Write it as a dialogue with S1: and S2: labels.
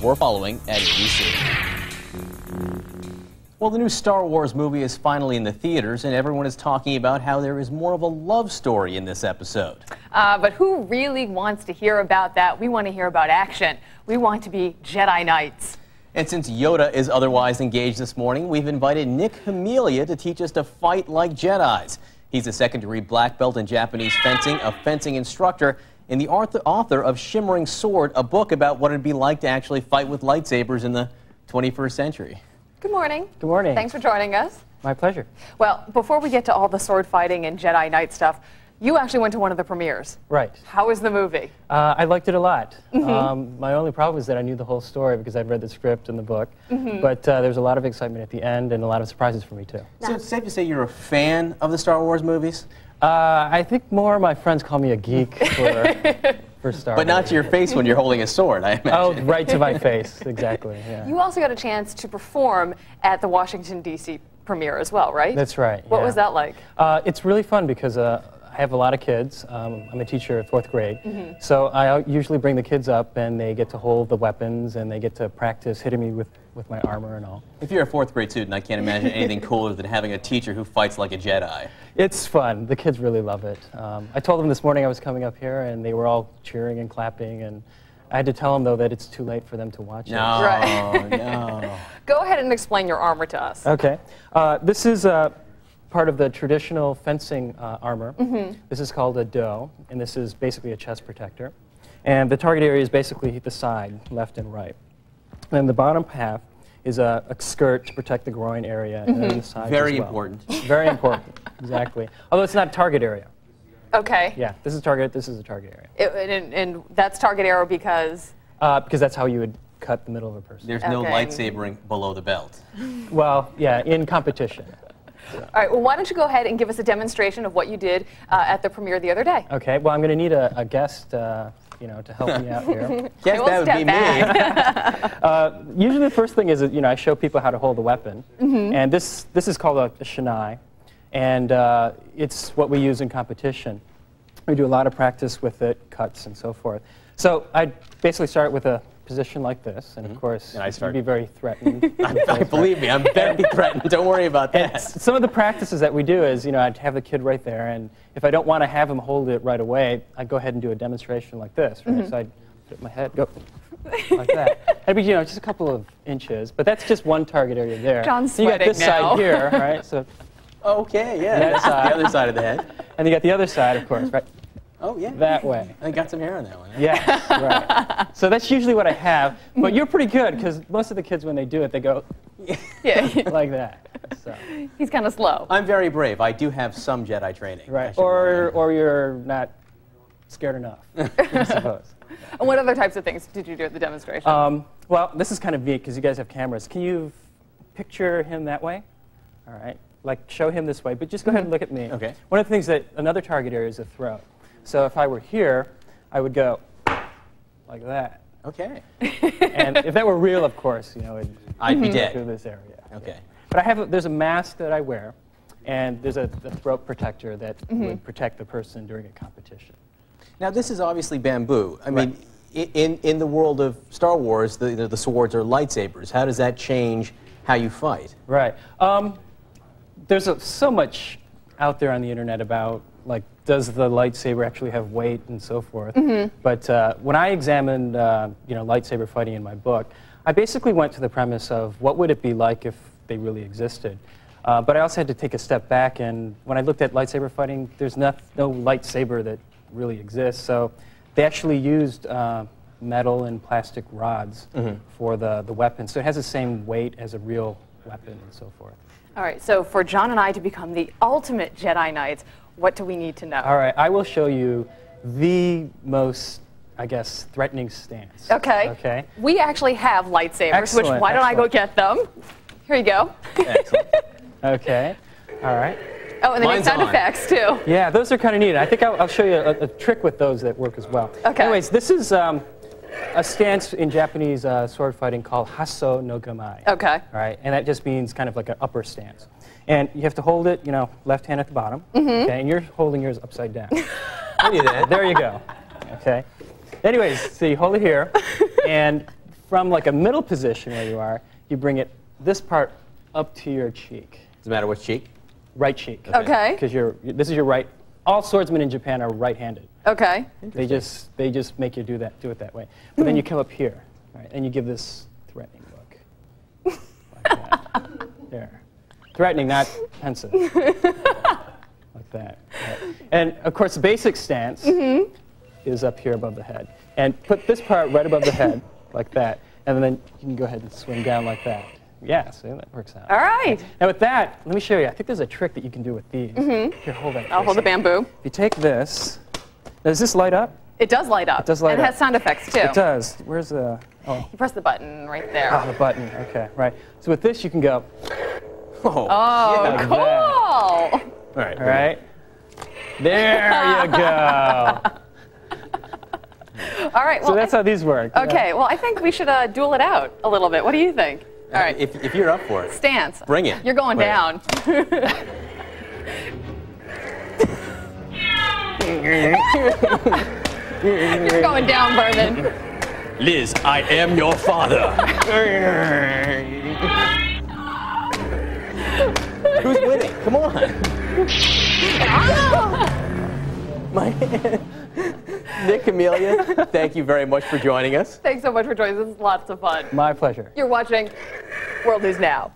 S1: We're following at ABC. Well, the new Star Wars movie is finally in the theaters, and everyone is talking about how there is more of a love story in this episode.
S2: But who really wants to hear about that? We want to hear about action. We want to be Jedi Knights.
S1: And since Yoda is otherwise engaged this morning, we've invited Nick Jamilla to teach us to fight like Jedis. He's a second-degree black belt in Japanese fencing, a fencing instructor, and the author of Shimmering Sword, a book about what it'd be like to actually fight with lightsabers in the 21st century.
S2: Good morning.
S3: Good morning.
S2: Thanks for joining us.
S3: My pleasure.
S2: Well, before we get to all the sword fighting and Jedi Knight stuff, you actually went to one of the premieres.
S3: Right.
S2: How was the movie?
S3: I liked it a lot. My only problem is that I knew the whole story because I'd read the script and the book. But there's a lot of excitement at the end and a lot of surprises for me, too.
S1: So it's safe to say you're a fan of the Star Wars movies?
S3: I think more my friends call me a geek for Star Wars.
S1: But not to your face when you're holding a sword, I imagine.
S3: Oh, right to my face, exactly. Yeah.
S2: You also got a chance to perform at the Washington, D.C. premiere as well, right?
S3: That's right.
S2: What was that like?
S3: It's really fun because I have a lot of kids. I'm a teacher at 4th grade. So I usually bring the kids up and they get to hold the weapons and they get to practice hitting me with my armor and all.
S1: If you're a 4th grade student, I can't imagine anything cooler than having a teacher who fights like a Jedi.
S3: It's fun. The kids really love it. I told them this morning I was coming up here and they were all cheering and clapping, and I had to tell them, though, that it's too late for them to watch it.
S2: Right.
S1: No.
S2: Go ahead and explain your armor to us.
S3: Okay. This is part of the traditional fencing armor. This is called a do, and this is basically a chest protector. And the target area is basically the side, left and right. And the bottom half is a skirt to protect the groin area and then the sides
S1: Very
S3: as well.
S1: important.
S3: Very important, exactly. Although it's not a target area.
S2: Okay.
S3: Yeah, this is target, this is a target area.
S2: And that's target arrow because?
S3: Because that's how you would cut the middle of a person.
S1: There's no lightsabering below the belt.
S3: Well, yeah, in competition.
S2: All right, well, why don't you go ahead and give us a demonstration of what you did at the premiere the other day?
S3: Okay, well, I'm going to need a guest, you know, to help me out here.
S1: Yes, that would be me.
S3: Usually the first thing is, you know, I show people how to hold the weapon. And this is called a shinai, and it's what we use in competition. We do a lot of practice with it, cuts and so forth. So I basically start with a position like this, and of course, you'd be very threatened.
S1: Believe me, I'm very threatened. Don't worry about that.
S3: Some of the practices that we do is, you know, I'd have the kid right there, and if I don't want to have him hold it right away, I'd go ahead and do a demonstration like this. Right? So I'd put my head, go like that. It'd be, you know, just a couple of inches, but that's just one target area there.
S2: John's
S3: so you got this side here, right? So
S1: okay, yeah, that's the other side of the head.
S3: And you got the other side, of course, right?
S1: Oh, yeah.
S3: That way.
S1: I got some hair on that one. Huh?
S3: Yeah, right. So that's usually what I have. But you're pretty good, because most of the kids, when they do it, they go like that. So.
S2: He's kind of slow.
S1: I'm very brave. I do have some Jedi training.
S3: Right. Or you're not scared enough, I suppose.
S2: And what other types of things did you do at the demonstration?
S3: Well, this is kind of neat, because you guys have cameras. Can you picture him that way? All right. Like, show him this way, but just go ahead and look at me.
S1: Okay.
S3: One of the things that another target area is the throat. So if I were here, I would go like that.
S1: Okay.
S3: And if that were real, of course, you know,
S1: I'd be dead.
S3: Through this area.
S1: Okay.
S3: Yeah. But there's a mask that I wear, and there's a throat protector that would protect the person during a competition.
S1: Now, this is obviously bamboo. I mean, in the world of Star Wars, the swords are lightsabers. How does that change how you fight?
S3: Right. There's so much out there on the internet about, like, does the lightsaber actually have weight and so forth. But when I examined you know, lightsaber fighting in my book, I basically went to the premise of what would it be like if they really existed. But I also had to take a step back, and when I looked at lightsaber fighting, there's no lightsaber that really exists. So they actually used metal and plastic rods for the weapon. So it has the same weight as a real weapon and so forth.
S2: All right, so for John and I to become the ultimate Jedi Knights, what do we need to know?
S3: All right, I will show you the most, I guess, threatening stance.
S2: Okay.
S3: Okay.
S2: We actually have lightsabers,
S3: Excellent,
S2: which why don't I go get them? Here you go.
S1: Excellent.
S3: Okay. All right.
S2: Oh, and they make
S1: Mine's
S2: sound
S1: on.
S2: effects, too.
S3: Yeah, those are kind of neat. I think I'll show you a trick with those that work as well.
S2: Okay.
S3: Anyways, this is a stance in Japanese sword fighting called hasso no gamai.
S2: Okay.
S3: All right, and that just means kind of like an upper stance. And you have to hold it, you know, left hand at the bottom. Okay, and you're holding yours upside down.
S1: I knew that.
S3: There you go. Okay. Anyways, so you hold it here, and from like a middle position where you are, you bring it this part up to your cheek.
S1: Does it matter which cheek?
S3: Right cheek.
S2: Okay.
S3: Because this is your right. All swordsmen in Japan are right-handed.
S2: Okay.
S3: They just make you do it that way. But then you come up here, right, and you give this threatening look. Like that. There. Threatening, not pensive. Like that. Right. And of course, the basic stance is up here above the head. And put this part right above the head, like that. And then you can go ahead and swing down like that. Yeah, see, that works out.
S2: All right.
S3: And with that, let me show you. I think there's a trick that you can do with these. Here, hold that.
S2: I'll hold the bamboo.
S3: If you take this, does this light up?
S2: It does light up.
S3: It does light
S2: and
S3: up.
S2: it has sound effects, too.
S3: It does. Where's the... Oh.
S2: You press the button right there.
S3: Ah, the button. Okay, right. So with this, you can go...
S2: Oh,
S3: yeah,
S2: cool.
S1: All right.
S3: All right. There you go.
S2: All right. Well,
S3: So that's how these work.
S2: okay. Well, I think we should duel it out a little bit. What do you think? All right.
S1: If you're up for it.
S2: Stance.
S1: Bring it.
S2: You're going
S1: Wait.
S2: down. You're going down, Berman.
S1: Liz, I am your father. Who's winning? Come on. My Nick Jamilla, thank you very much for joining us.
S2: Thanks so much for joining us. This is lots of fun.
S3: My pleasure.
S2: You're watching World News Now.